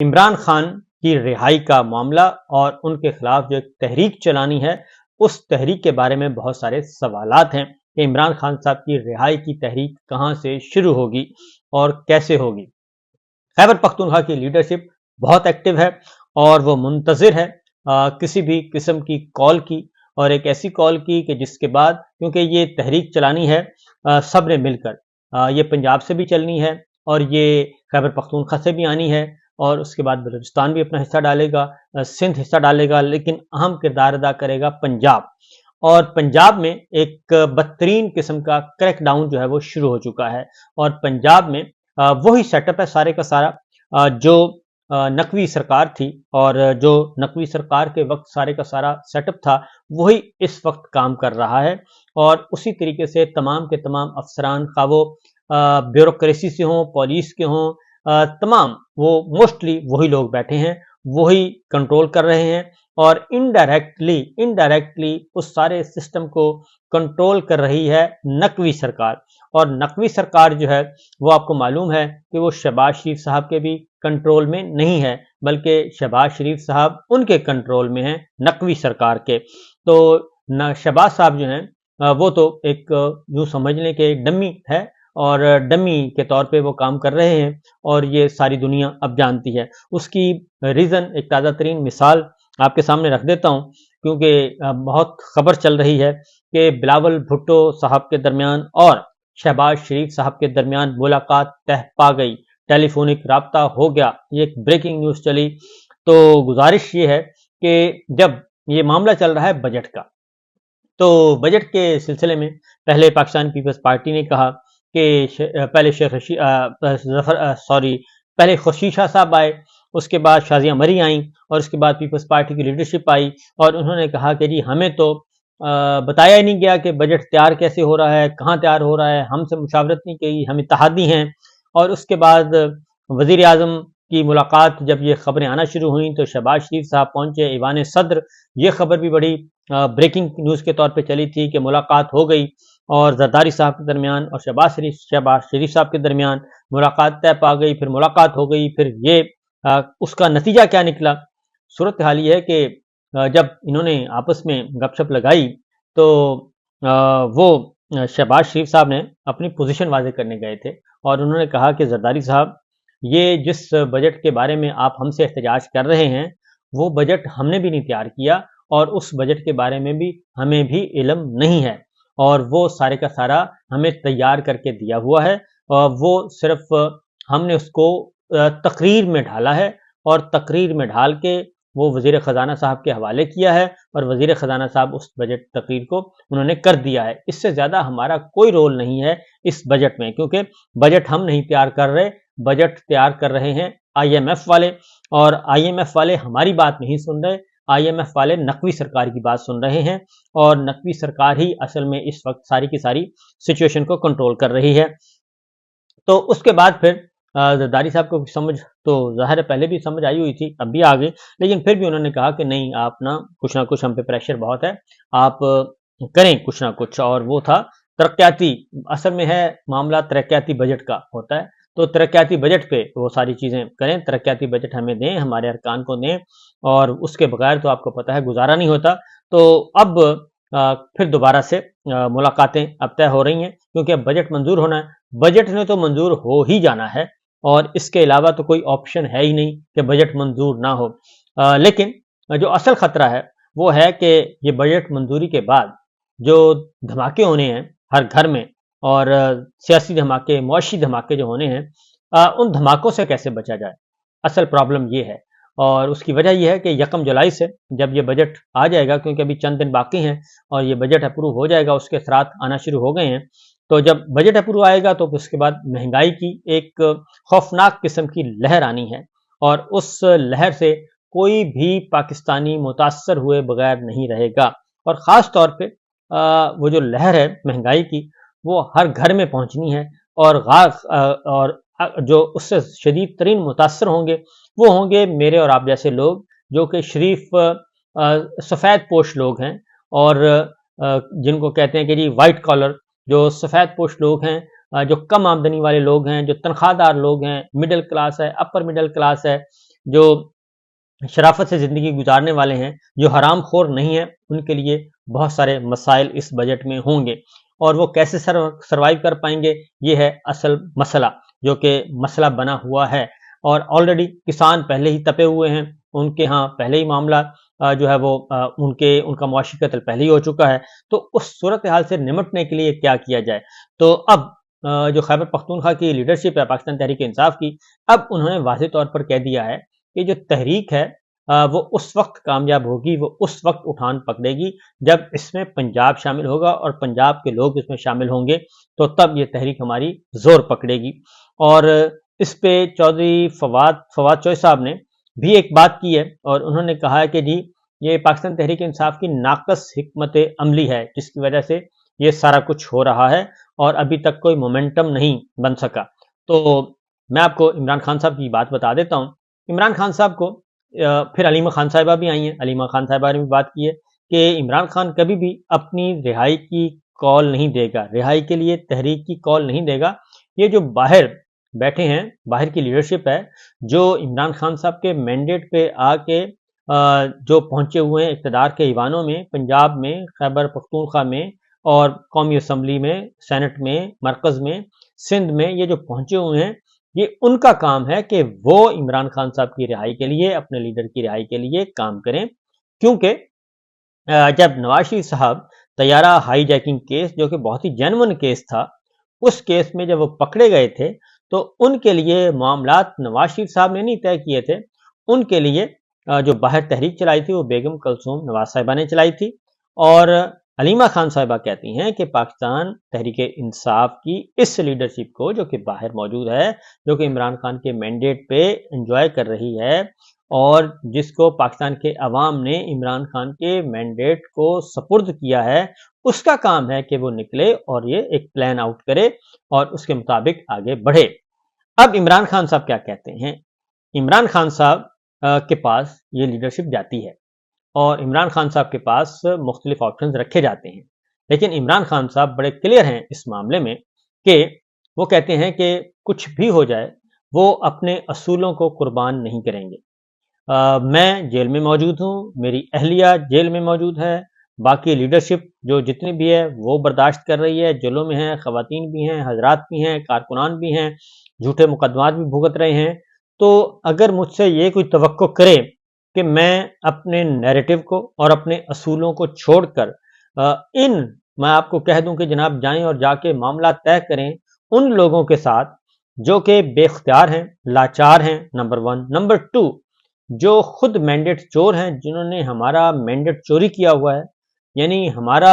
عمران خان کی رہائی کا معاملہ اور ان کے خلاف جو ایک تحریک چلانی ہے، اس تحریک کے بارے میں بہت سارے سوالات ہیں کہ عمران خان صاحب کی رہائی کی تحریک کہاں سے شروع ہوگی اور کیسے ہوگی۔ خیبر پختونخوا کی لیڈرشپ بہت ایکٹیو ہے اور وہ منتظر ہے کسی بھی قسم کی کال کی، اور ایک ایسی کال کی کہ جس کے بعد، کیونکہ یہ تحریک چلانی ہے سب نے مل کر، یہ پنجاب سے بھی چلنی ہے اور یہ خیبر پختونخوا سے بھی آنی ہے، اور اس کے بعد بلوچستان بھی اپنا حصہ ڈالے گا، سندھ حصہ ڈالے گا، لیکن اہم کردار ادا کرے گا پنجاب۔ اور پنجاب میں ایک بدترین قسم کا کریک ڈاؤن جو ہے وہ شروع ہو چکا ہے، اور پنجاب میں وہی سیٹ اپ ہے سارے کا سارا جو نقوی سرکار تھی، اور جو نقوی سرکار کے وقت سارے کا سارا سیٹ اپ تھا وہی اس وقت کام کر رہا ہے، اور اسی طریقے سے تمام کے تمام افسران، خواہ وہ بیوروکریسی سے ہوں، پولیس کے ہوں، تمام وہ موسٹلی وہی لوگ بیٹھے ہیں، وہی کنٹرول کر رہے ہیں، اور انڈائریکٹلی اس سارے سسٹم کو کنٹرول کر رہی ہے نقوی سرکار۔ اور نقوی سرکار جو ہے وہ آپ کو معلوم ہے کہ وہ شہباز شریف صاحب کے بھی کنٹرول میں نہیں ہے، بلکہ شہباز شریف صاحب ان کے کنٹرول میں ہیں نقوی سرکار کے۔ تو شہباز صاحب جو ہیں وہ تو ایک یوں سمجھ لیں کہ ڈمی ہے، اور ڈمی کے طور پہ وہ کام کر رہے ہیں، اور یہ ساری دنیا اب جانتی ہے۔ اس کی ریزن ایک تازہ ترین مثال آپ کے سامنے رکھ دیتا ہوں، کیونکہ بہت خبر چل رہی ہے کہ بلاول بھٹو صاحب کے درمیان اور شہباز شریف صاحب کے درمیان ملاقات طے پا گئی، ٹیلی فونک رابطہ ہو گیا، یہ ایک بریکنگ نیوز چلی۔ تو گزارش یہ ہے کہ جب یہ معاملہ چل رہا ہے بجٹ کا، تو بجٹ کے سلسلے میں پہلے پاکستان پیپلز پارٹی نے کہا کہ پہلے خشیشہ صاحب آئے، اس کے بعد شازیہ مری آئیں، اور اس کے بعد پیپلز پارٹی کی لیڈرشپ آئی، اور انہوں نے کہا کہ جی ہمیں تو بتایا ہی نہیں گیا کہ بجٹ تیار کیسے ہو رہا ہے، کہاں تیار ہو رہا ہے، ہم سے مشاورت نہیں کی، ہم اتحادی ہیں۔ اور اس کے بعد وزیر اعظم کی ملاقات، جب یہ خبریں آنا شروع ہوئیں تو شہباز شریف صاحب پہنچے ایوان صدر، یہ خبر بھی بڑی بریکنگ نیوز کے طور پہ چلی تھی کہ ملاقات ہو گئی، اور زرداری صاحب کے درمیان اور شہباز شریف صاحب کے درمیان ملاقات طے پا گئی، پھر ملاقات ہو گئی، پھر یہ اس کا نتیجہ کیا نکلا؟ صورتحال یہ ہے کہ جب انہوں نے آپس میں گپ شپ لگائی تو وہ شہباز شریف صاحب نے اپنی پوزیشن واضح کرنے گئے تھے، اور انہوں نے کہا کہ زرداری صاحب، یہ جس بجٹ کے بارے میں آپ ہم سے احتجاج کر رہے ہیں وہ بجٹ ہم نے بھی نہیں تیار کیا، اور اس بجٹ کے بارے میں بھی ہمیں بھی علم نہیں ہے، اور وہ سارے کا سارا ہمیں تیار کر کے دیا ہوا ہے، اور وہ صرف ہم نے اس کو تقریر میں ڈھالا ہے، اور تقریر میں ڈھال کے وہ وزیر خزانہ صاحب کے حوالے کیا ہے، اور وزیر خزانہ صاحب اس بجٹ تقریر کو انہوں نے کر دیا ہے۔ اس سے زیادہ ہمارا کوئی رول نہیں ہے اس بجٹ میں، کیونکہ بجٹ ہم نہیں تیار کر رہے، بجٹ تیار کر رہے ہیں آئی ایم ایف والے، اور آئی ایم ایف والے ہماری بات نہیں سن رہے، آئی ایم ایف والے نقوی سرکار کی بات سن رہے ہیں، اور نقوی سرکار ہی اصل میں اس وقت ساری کی ساری سچویشن کو کنٹرول کر رہی ہے۔ تو اس کے بعد پھر زرداری صاحب کو سمجھ تو ظاہر ہے پہلے بھی سمجھ آئی ہوئی تھی، اب بھی آ گئی، لیکن پھر بھی انہوں نے کہا کہ نہیں، آپ نہ کچھ ہم پہ پریشر بہت ہے، آپ کریں کچھ نہ کچھ، اور وہ تھا ترقیاتی، اصل میں ہے معاملہ ترقیاتی بجٹ کا ہوتا ہے، تو ترقیاتی بجٹ پہ وہ ساری چیزیں کریں، ترقیاتی بجٹ ہمیں دیں، ہمارے ارکان کو دیں، اور اس کے بغیر تو آپ کو پتہ ہے گزارا نہیں ہوتا۔ تو اب پھر دوبارہ سے ملاقاتیں اب طے ہو رہی ہیں، کیونکہ اب بجٹ منظور ہونا ہے، بجٹ نے تو منظور ہو ہی جانا ہے، اور اس کے علاوہ تو کوئی آپشن ہے ہی نہیں کہ بجٹ منظور نہ ہو۔ لیکن جو اصل خطرہ ہے وہ ہے کہ یہ بجٹ منظوری کے بعد جو دھماکے ہونے ہیں ہر گھر میں، اور سیاسی دھماکے، معاشی دھماکے جو ہونے ہیں، ان دھماکوں سے کیسے بچا جائے، اصل پرابلم یہ ہے۔ اور اس کی وجہ یہ ہے کہ 1 جولائی سے جب یہ بجٹ آ جائے گا، کیونکہ ابھی چند دن باقی ہیں اور یہ بجٹ اپروو ہو جائے گا، اس کے اثرات آنا شروع ہو گئے ہیں، تو جب بجٹ اپروو آئے گا تو اس کے بعد مہنگائی کی ایک خوفناک قسم کی لہر آنی ہے، اور اس لہر سے کوئی بھی پاکستانی متاثر ہوئے بغیر نہیں رہے گا، اور خاص طور پہ وہ جو لہر ہے مہنگائی کی وہ ہر گھر میں پہنچنی ہے، اور جو اس سے شدید ترین متاثر ہوں گے وہ ہوں گے میرے اور آپ جیسے لوگ، جو کہ شریف سفید پوش لوگ ہیں، اور جن کو کہتے ہیں کہ جی وائٹ کالر، جو سفید پوش لوگ ہیں، جو کم آمدنی والے لوگ ہیں، جو تنخواہ دار لوگ ہیں، مڈل کلاس ہے، اپر مڈل کلاس ہے، جو شرافت سے زندگی گزارنے والے ہیں، جو حرام خور نہیں ہیں، ان کے لیے بہت سارے مسائل اس بجٹ میں ہوں گے، اور وہ کیسے سروائیو کر پائیں گے، یہ ہے اصل مسئلہ جو کہ مسئلہ بنا ہوا ہے۔ اور آلریڈی کسان پہلے ہی تپے ہوئے ہیں، ان کے ہاں پہلے ہی معاملہ جو ہے وہ ان کا معاشی قتل پہلے ہی ہو چکا ہے۔ تو اس صورتحال سے نمٹنے کے لیے کیا کیا جائے؟ تو اب جو خیبر پختونخوا کی لیڈرشپ ہے پاکستان تحریک انصاف کی، اب انہوں نے واضح طور پر کہہ دیا ہے کہ جو تحریک ہے وہ اس وقت کامیاب ہوگی، وہ اس وقت اٹھان پکڑے گی جب اس میں پنجاب شامل ہوگا اور پنجاب کے لوگ اس میں شامل ہوں گے، تو تب یہ تحریک ہماری زور پکڑے گی۔ اور اس پہ چودھری فواد چوہے صاحب نے بھی ایک بات کی ہے، اور انہوں نے کہا ہے کہ جی یہ پاکستان تحریک انصاف کی ناقص حکمت عملی ہے جس کی وجہ سے یہ سارا کچھ ہو رہا ہے، اور ابھی تک کوئی مومنٹم نہیں بن سکا۔ تو میں آپ کو عمران خان صاحب کی بات بتا دیتا ہوں۔ عمران خان صاحب کو پھر علیمہ خان صاحبہ بھی آئی ہیں، علیمہ خان صاحبہ نے بھی بات کی ہے کہ عمران خان کبھی بھی اپنی رہائی کی کال نہیں دے گا، رہائی کے لیے تحریک کی کال نہیں دے گا۔ یہ جو باہر بیٹھے ہیں، باہر کی لیڈرشپ ہے، جو عمران خان صاحب کے مینڈیٹ پہ آ کے جو پہنچے ہوئے ہیں اقتدار کے ایوانوں میں، پنجاب میں، خیبر پختونخوا میں، اور قومی اسمبلی میں، سینٹ میں، مرکز میں، سندھ میں، یہ جو پہنچے ہوئے ہیں، یہ ان کا کام ہے کہ وہ عمران خان صاحب کی رہائی کے لیے، اپنے لیڈر کی رہائی کے لیے کام کریں۔ کیونکہ جب نواز شریف صاحب طیارہ ہائی جیکنگ کیس، جو کہ بہت ہی جینون کیس تھا، اس کیس میں جب وہ پکڑے گئے تھے تو ان کے لیے معاملات نواز شریف صاحب نے نہیں طے کیے تھے، ان کے لیے جو باہر تحریک چلائی تھی وہ بیگم کلثوم نواز صاحبہ نے چلائی تھی۔ اور علیمہ خان صاحبہ کہتی ہیں کہ پاکستان تحریک انصاف کی اس لیڈرشپ کو جو کہ باہر موجود ہے، جو کہ عمران خان کے مینڈیٹ پہ انجوائے کر رہی ہے، اور جس کو پاکستان کے عوام نے عمران خان کے مینڈیٹ کو سپرد کیا ہے، اس کا کام ہے کہ وہ نکلے اور یہ ایک پلان آؤٹ کرے اور اس کے مطابق آگے بڑھے۔ اب عمران خان صاحب کیا کہتے ہیں؟ عمران خان صاحب کے پاس یہ لیڈرشپ جاتی ہے، اور عمران خان صاحب کے پاس مختلف آپشنز رکھے جاتے ہیں، لیکن عمران خان صاحب بڑے کلیئر ہیں اس معاملے میں کہ وہ کہتے ہیں کہ کچھ بھی ہو جائے وہ اپنے اصولوں کو قربان نہیں کریں گے۔ میں جیل میں موجود ہوں، میری اہلیہ جیل میں موجود ہے، باقی لیڈرشپ جو جتنی بھی ہے وہ برداشت کر رہی ہے، جیلوں میں ہیں، خواتین بھی ہیں، حضرات بھی ہیں، کارکنان بھی ہیں، جھوٹے مقدمات بھی بھگت رہے ہیں۔ تو اگر مجھ سے یہ کوئی توقع کرے کہ میں اپنے نیریٹو کو اور اپنے اصولوں کو چھوڑ کر میں آپ کو کہہ دوں کہ جناب جائیں اور جا کے معاملات طے کریں ان لوگوں کے ساتھ جو کہ بے اختیار ہیں، لاچار ہیں، نمبر 1۔ نمبر 2، جو خود مینڈیٹ چور ہیں، جنہوں نے ہمارا مینڈیٹ چوری کیا ہوا ہے، یعنی ہمارا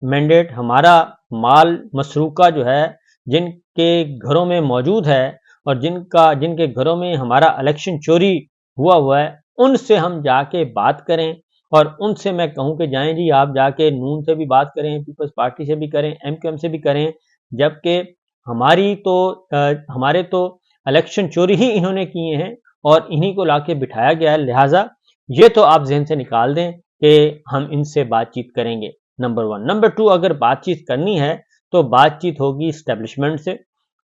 مینڈیٹ، ہمارا مال مسروقہ جو ہے، جن کے گھروں میں موجود ہے اور جن کے گھروں میں ہمارا الیکشن چوری ہوا ہے، ان سے ہم جا کے بات کریں، اور ان سے میں کہوں کہ جائیں جی آپ جا کے نون سے بھی بات کریں، پیپلز پارٹی سے بھی کریں، ایم کیو ایم سے بھی کریں، جبکہ ہمارے تو الیکشن چوری ہی انہوں نے کیے ہیں اور انہی کو لا کے بٹھایا گیا ہے، لہٰذا یہ تو آپ ذہن سے نکال دیں کہ ہم ان سے بات چیت کریں گے، نمبر 1۔ نمبر 2، اگر بات چیت کرنی ہے تو بات چیت ہوگی اسٹیبلشمنٹ سے،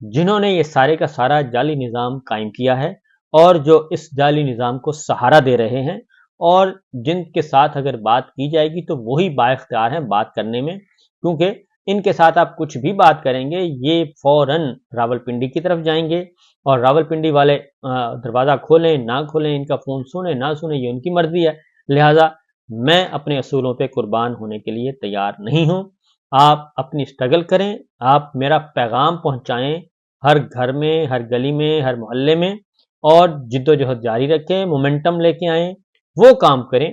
جنہوں نے یہ سارے کا سارا جعلی نظام قائم کیا ہے اور جو اس جعلی نظام کو سہارا دے رہے ہیں، اور جن کے ساتھ اگر بات کی جائے گی تو وہی با اختیار ہیں بات کرنے میں، کیونکہ ان کے ساتھ آپ کچھ بھی بات کریں گے یہ فوراً راولپنڈی کی طرف جائیں گے، اور راولپنڈی والے دروازہ کھولیں نہ کھولیں، ان کا فون سنیں نہ سنیں، یہ ان کی مرضی ہے، لہٰذا میں اپنے اصولوں پہ قربان ہونے کے لیے تیار نہیں ہوں۔ آپ اپنی اسٹرگل کریں، آپ میرا پیغام پہنچائیں ہر گھر میں، ہر گلی میں، ہر محلے میں، اور جد و جہد جاری رکھیں، مومنٹم لے کے آئیں، وہ کام کریں،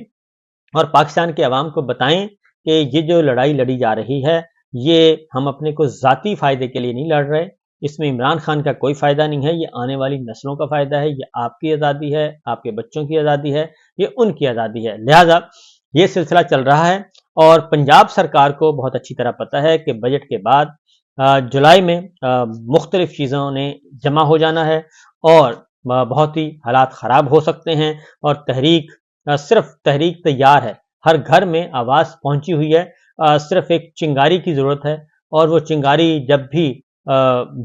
اور پاکستان کے عوام کو بتائیں کہ یہ جو لڑائی لڑی جا رہی ہے یہ ہم اپنے کو ذاتی فائدے کے لیے نہیں لڑ رہے، اس میں عمران خان کا کوئی فائدہ نہیں ہے، یہ آنے والی نسلوں کا فائدہ ہے، یہ آپ کی آزادی ہے، آپ کے بچوں کی آزادی ہے، یہ ان کی آزادی ہے، لہٰذا یہ سلسلہ چل رہا ہے۔ اور پنجاب سرکار کو بہت اچھی طرح پتہ ہے کہ بجٹ کے بعد جولائی میں مختلف چیزوں نے جمع ہو جانا ہے، اور بہت ہی حالات خراب ہو سکتے ہیں، اور صرف تحریک تیار ہے، ہر گھر میں آواز پہنچی ہوئی ہے، صرف ایک چنگاری کی ضرورت ہے، اور وہ چنگاری جب بھی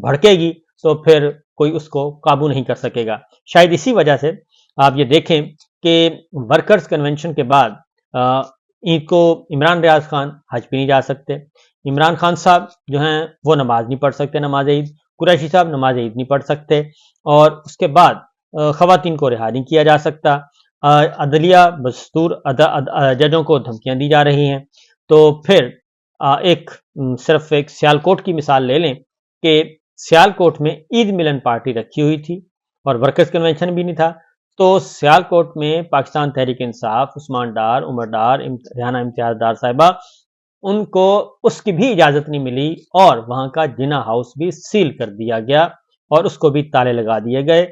بھڑکے گی تو پھر کوئی اس کو قابو نہیں کر سکے گا۔ شاید اسی وجہ سے آپ یہ دیکھیں کہ ورکرز کنونشن کے بعد عید کو عمران ریاض خان حج پہ نہیں جا سکتے، عمران خان صاحب جو ہیں وہ نماز نہیں پڑھ سکتے، نماز عید، قریشی صاحب نماز عید نہیں پڑھ سکتے، اور اس کے بعد خواتین کو رہا نہیں کیا جا سکتا، عدلیہ بستور ججوں کو دھمکیاں دی جا رہی ہیں۔ تو پھر صرف ایک سیالکوٹ کی مثال لے لیں کہ سیالکوٹ میں عید ملن پارٹی رکھی ہوئی تھی اور ورکرز کنونشن بھی نہیں تھا، تو سیالکوٹ میں پاکستان تحریک انصاف، عثمان ڈار، عمر ڈار، ریحانہ امتیاز ڈار صاحبہ، ان کو اس کی بھی اجازت نہیں ملی اور وہاں کا جنا ہاؤس بھی سیل کر دیا گیا اور اس کو بھی تالے لگا دیے گئے